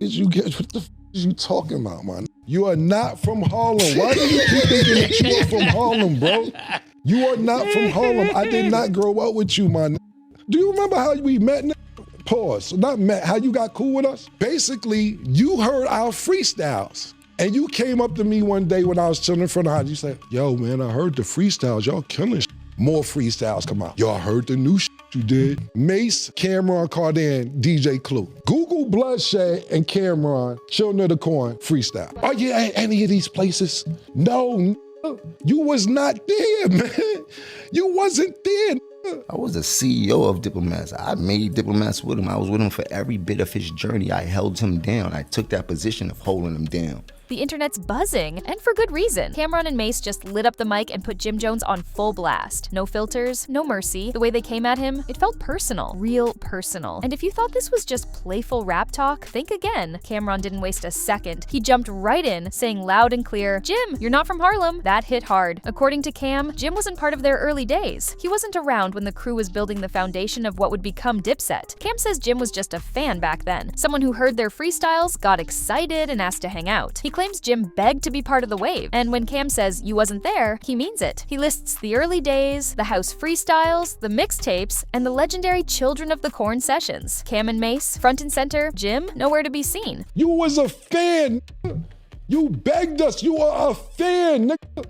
is you get, what the f is you talking about, man? You are not from Harlem. Why do you keep thinking that you are from Harlem, bro? You are not from Harlem. I did not grow up with you, man. Do you remember how we met? Pause, not met, how you got cool with us? Basically, you heard our freestyles. And you came up to me one day when I was chilling in front of the house. You said, yo, man, I heard the freestyles. Y'all killing shit. More freestyles come out. Y'all heard the new shit you did? Mase, Camron, Cardan, DJ Clue. Google Bloodshed and Camron, Children of the Corn freestyle. Are you at any of these places? No, you was not there, man. You wasn't there. I was the CEO of Diplomats. I made Diplomats with him. I was with him for every bit of his journey. I held him down. I took that position of holding him down. The internet's buzzing, and for good reason. Camron and Mase just lit up the mic and put Jim Jones on full blast. No filters, no mercy. The way they came at him, it felt personal, real personal. And if you thought this was just playful rap talk, think again. Camron didn't waste a second. He jumped right in, saying loud and clear, Jim, you're not from Harlem. That hit hard. According to Cam, Jim wasn't part of their early days. He wasn't around when the crew was building the foundation of what would become Dipset. Cam says Jim was just a fan back then, someone who heard their freestyles, got excited, and asked to hang out. He claims Jim begged to be part of the wave, and when Cam says you wasn't there, he means it. He lists the early days, the house freestyles, the mixtapes, and the legendary Children of the Corn sessions. Cam and Mase, front and center, Jim, nowhere to be seen. You was a fan. You begged us. You are a fan, nigga.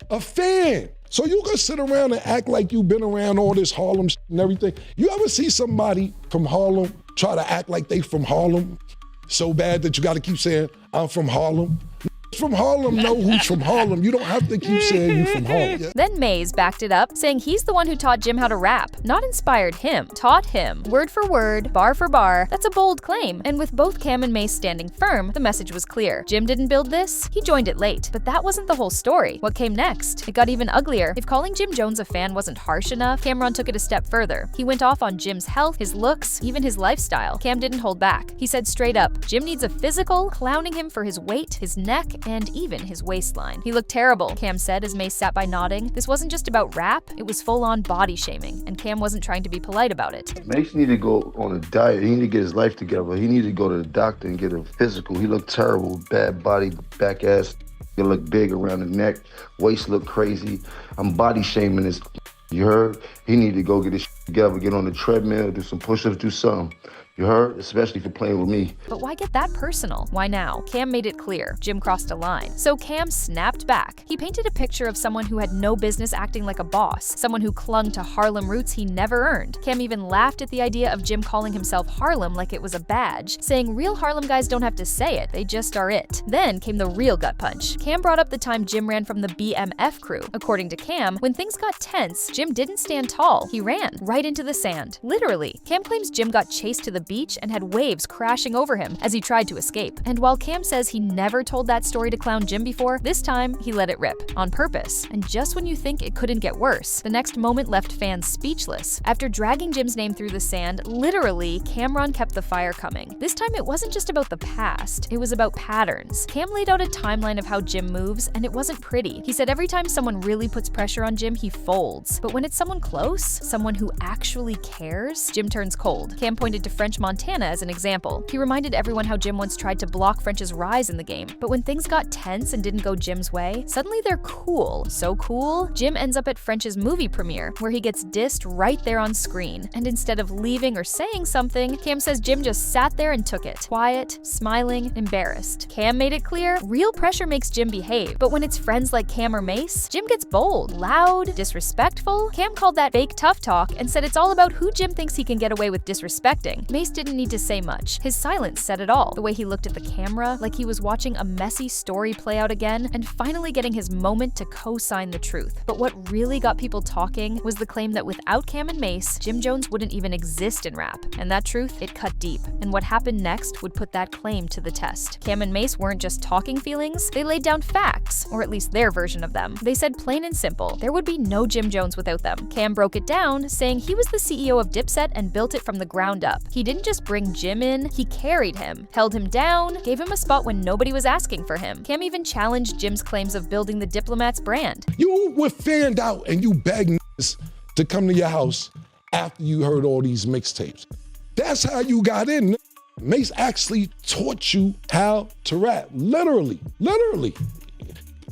A fan. So you can sit around and act like you've been around all this Harlem shit and everything. You ever see somebody from Harlem try to act like they from Harlem so bad that you gotta keep saying, I'm from Harlem? From Harlem know who's from Harlem. You don't have to keep saying you from Harlem. Yeah? Then Mase backed it up, saying he's the one who taught Jim how to rap. Not inspired him, taught him. Word for word, bar for bar. That's a bold claim. And with both Cam and Mase standing firm, the message was clear. Jim didn't build this, he joined it late. But that wasn't the whole story. What came next? It got even uglier. If calling Jim Jones a fan wasn't harsh enough, Camron took it a step further. He went off on Jim's health, his looks, even his lifestyle. Cam didn't hold back. He said straight up, Jim needs a physical, clowning him for his weight, his neck, and even his waistline. He looked terrible, Cam said as Mase sat by nodding. This wasn't just about rap, it was full-on body shaming, and Cam wasn't trying to be polite about it. Mase needed to go on a diet. He needed to get his life together. He needed to go to the doctor and get a physical. He looked terrible, bad body, back ass. He looked big around the neck, waist looked crazy. I'm body shaming this. You heard? He needed to go get his shit together, get on the treadmill, do some push-ups, do something. You heard? Especially for playing with me. But why get that personal? Why now? Cam made it clear. Jim crossed a line. So Cam snapped back. He painted a picture of someone who had no business acting like a boss, someone who clung to Harlem roots he never earned. Cam even laughed at the idea of Jim calling himself Harlem like it was a badge, saying real Harlem guys don't have to say it, they just are it. Then came the real gut punch. Cam brought up the time Jim ran from the BMF crew. According to Cam, when things got tense, Jim didn't stand tall. He ran right into the sand. Literally. Cam claims Jim got chased to the beach and had waves crashing over him as he tried to escape. And while Cam says he never told that story to clown Jim before, this time he let it rip, on purpose. And just when you think it couldn't get worse, the next moment left fans speechless. After dragging Jim's name through the sand, literally, Camron kept the fire coming. This time it wasn't just about the past, it was about patterns. Cam laid out a timeline of how Jim moves, and it wasn't pretty. He said every time someone really puts pressure on Jim, he folds. But when it's someone close, someone who actually cares, Jim turns cold. Cam pointed to French Montana as an example. He reminded everyone how Jim once tried to block French's rise in the game, but when things got tense and didn't go Jim's way, suddenly they're cool. So cool, Jim ends up at French's movie premiere, where he gets dissed right there on screen. And instead of leaving or saying something, Cam says Jim just sat there and took it. Quiet, smiling, embarrassed. Cam made it clear, real pressure makes Jim behave, but when it's friends like Cam or Mase, Jim gets bold, loud, disrespectful. Cam called that fake tough talk and said it's all about who Jim thinks he can get away with disrespecting. Mase didn't need to say much. His silence said it all. The way he looked at the camera, like he was watching a messy story play out again, and finally getting his moment to co-sign the truth. But what really got people talking was the claim that without Cam and Mase, Jim Jones wouldn't even exist in rap. And that truth, it cut deep. And what happened next would put that claim to the test. Cam and Mase weren't just talking feelings, they laid down facts, or at least their version of them. They said plain and simple, there would be no Jim Jones without them. Cam broke it down, saying he was the CEO of Dipset and built it from the ground up. He didn't just bring Jim in, he carried him, held him down, gave him a spot when nobody was asking for him. Cam even challenged Jim's claims of building the Diplomats brand. You were fanned out and you begged niggas to come to your house after you heard all these mixtapes. That's how you got in. Mase actually taught you how to rap. Literally.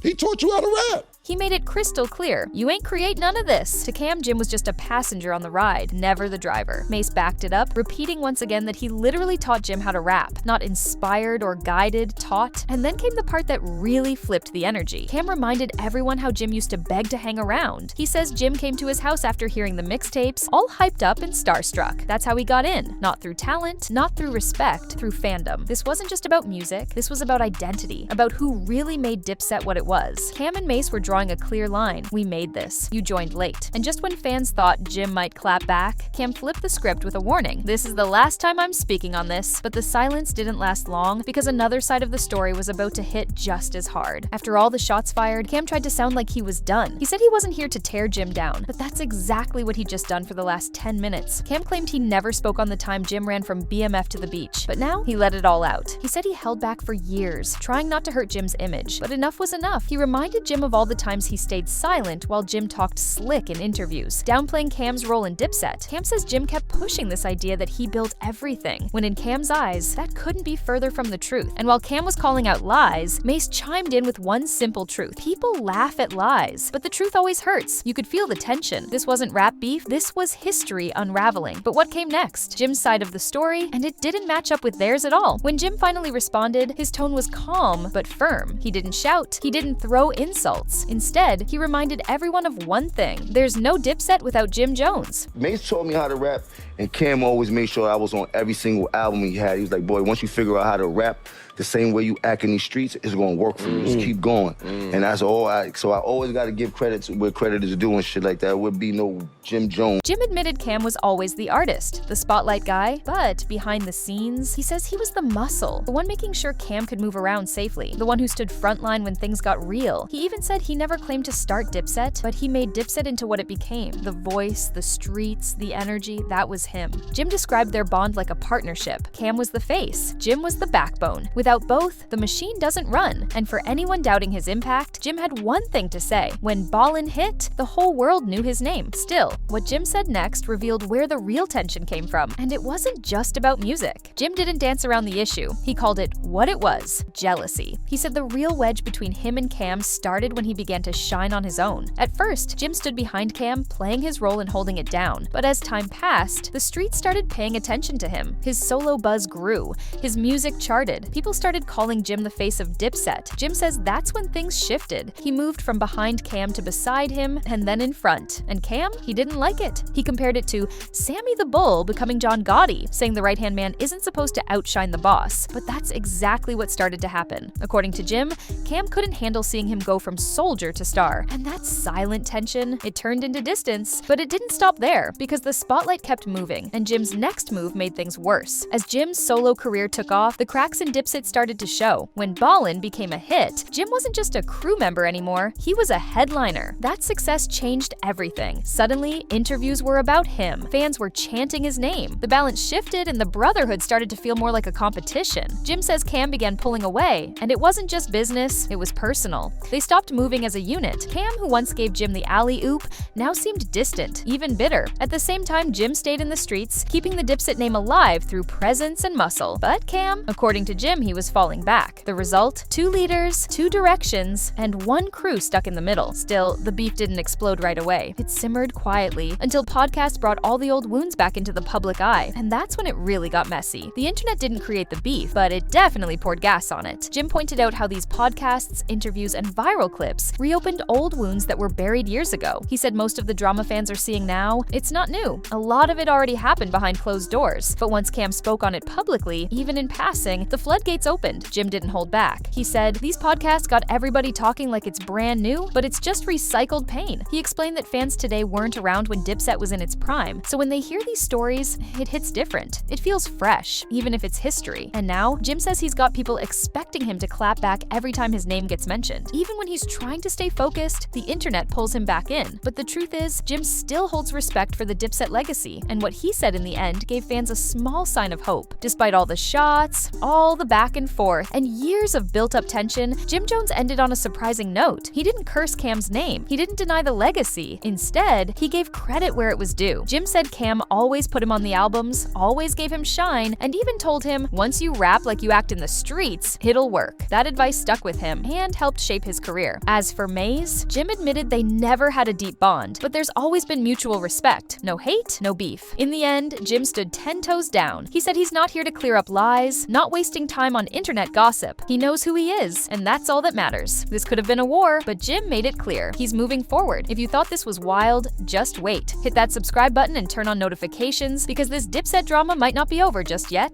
He taught you how to rap. He made it crystal clear, you ain't create none of this. To Cam, Jim was just a passenger on the ride, never the driver. Mase backed it up, repeating once again that he literally taught Jim how to rap, not inspired or guided, taught. And then came the part that really flipped the energy. Cam reminded everyone how Jim used to beg to hang around. He says Jim came to his house after hearing the mixtapes, all hyped up and starstruck. That's how he got in, not through talent, not through respect, through fandom. This wasn't just about music, this was about identity, about who really made Dipset what it was. Cam and Mase were drawing a clear line. We made this. You joined late. And just when fans thought Jim might clap back, Cam flipped the script with a warning. This is the last time I'm speaking on this, but the silence didn't last long because another side of the story was about to hit just as hard. After all the shots fired, Cam tried to sound like he was done. He said he wasn't here to tear Jim down, but that's exactly what he'd just done for the last 10 minutes. Cam claimed he never spoke on the time Jim ran from BMF to the beach, but now he let it all out. He said he held back for years, trying not to hurt Jim's image, but enough was enough. He reminded Jim of all the times he stayed silent while Jim talked slick in interviews, downplaying Cam's role in Dipset. Cam says Jim kept pushing this idea that he built everything, when in Cam's eyes, that couldn't be further from the truth. And while Cam was calling out lies, Mase chimed in with one simple truth. People laugh at lies, but the truth always hurts. You could feel the tension. This wasn't rap beef, this was history unraveling. But what came next? Jim's side of the story, and it didn't match up with theirs at all. When Jim finally responded, his tone was calm but firm. He didn't shout, he didn't throw insults. Instead, he reminded everyone of one thing. There's no Dipset without Jim Jones. Mase taught me how to rap, and Cam always made sure I was on every single album he had. He was like, boy, once you figure out how to rap, the same way you act in these streets, it's gonna work for you. Just keep going. And that's all so I always gotta give credit to where credit is due and shit like that. There would be no Jim Jones. Jim admitted Cam was always the artist, the spotlight guy, but behind the scenes, he says he was the muscle, the one making sure Cam could move around safely, the one who stood frontline when things got real. He even said he never claimed to start Dipset, but he made Dipset into what it became. The voice, the streets, the energy, that was him. Jim described their bond like a partnership. Cam was the face, Jim was the backbone. Without both, the machine doesn't run. And for anyone doubting his impact, Jim had one thing to say. When Ballin' hit, the whole world knew his name. Still, what Jim said next revealed where the real tension came from. And it wasn't just about music. Jim didn't dance around the issue. He called it what it was, jealousy. He said the real wedge between him and Cam started when he began to shine on his own. At first, Jim stood behind Cam, playing his role and holding it down. But as time passed, the street started paying attention to him. His solo buzz grew. His music charted. People started calling Jim the face of Dipset. Jim says that's when things shifted. He moved from behind Cam to beside him and then in front. And Cam, he didn't like it. He compared it to Sammy the Bull becoming John Gotti, saying the right-hand man isn't supposed to outshine the boss. But that's exactly what started to happen. According to Jim, Cam couldn't handle seeing him go from soldier to star. And that silent tension, it turned into distance. But it didn't stop there, because the spotlight kept moving, and Jim's next move made things worse. As Jim's solo career took off, the cracks in Dipset started to show. When Ballin' became a hit, Jim wasn't just a crew member anymore, he was a headliner. That success changed everything. Suddenly, interviews were about him. Fans were chanting his name. The balance shifted and the brotherhood started to feel more like a competition. Jim says Cam began pulling away, and it wasn't just business, it was personal. They stopped moving as a unit. Cam, who once gave Jim the alley-oop, now seemed distant, even bitter. At the same time, Jim stayed in the streets, keeping the Dipset name alive through presence and muscle. But Cam, according to Jim, he was falling back. The result? 2 leaders, 2 directions, and 1 crew stuck in the middle. Still, the beef didn't explode right away. It simmered quietly until podcasts brought all the old wounds back into the public eye, and that's when it really got messy. The internet didn't create the beef, but it definitely poured gas on it. Jim pointed out how these podcasts, interviews, and viral clips reopened old wounds that were buried years ago. He said most of the drama fans are seeing now, it's not new. A lot of it already happened behind closed doors, but once Cam spoke on it publicly, even in passing, the floodgates opened. Jim didn't hold back. He said, these podcasts got everybody talking like it's brand new, but it's just recycled pain. He explained that fans today weren't around when Dipset was in its prime, so when they hear these stories, it hits different. It feels fresh, even if it's history. And now, Jim says he's got people expecting him to clap back every time his name gets mentioned. Even when he's trying to stay focused, the internet pulls him back in. But the truth is, Jim still holds respect for the Dipset legacy, and what what he said in the end gave fans a small sign of hope. Despite all the shots, all the back and forth, and years of built-up tension, Jim Jones ended on a surprising note. He didn't curse Cam's name. He didn't deny the legacy. Instead, he gave credit where it was due. Jim said Cam always put him on the albums, always gave him shine, and even told him, once you rap like you act in the streets, it'll work. That advice stuck with him and helped shape his career. As for Mase, Jim admitted they never had a deep bond, but there's always been mutual respect. No hate, no beef. In the end, Jim stood 10 toes down. He said he's not here to clear up lies, not wasting time on internet gossip. He knows who he is, and that's all that matters. This could have been a war, but Jim made it clear. He's moving forward. If you thought this was wild, just wait. Hit that subscribe button and turn on notifications because this Dipset drama might not be over just yet.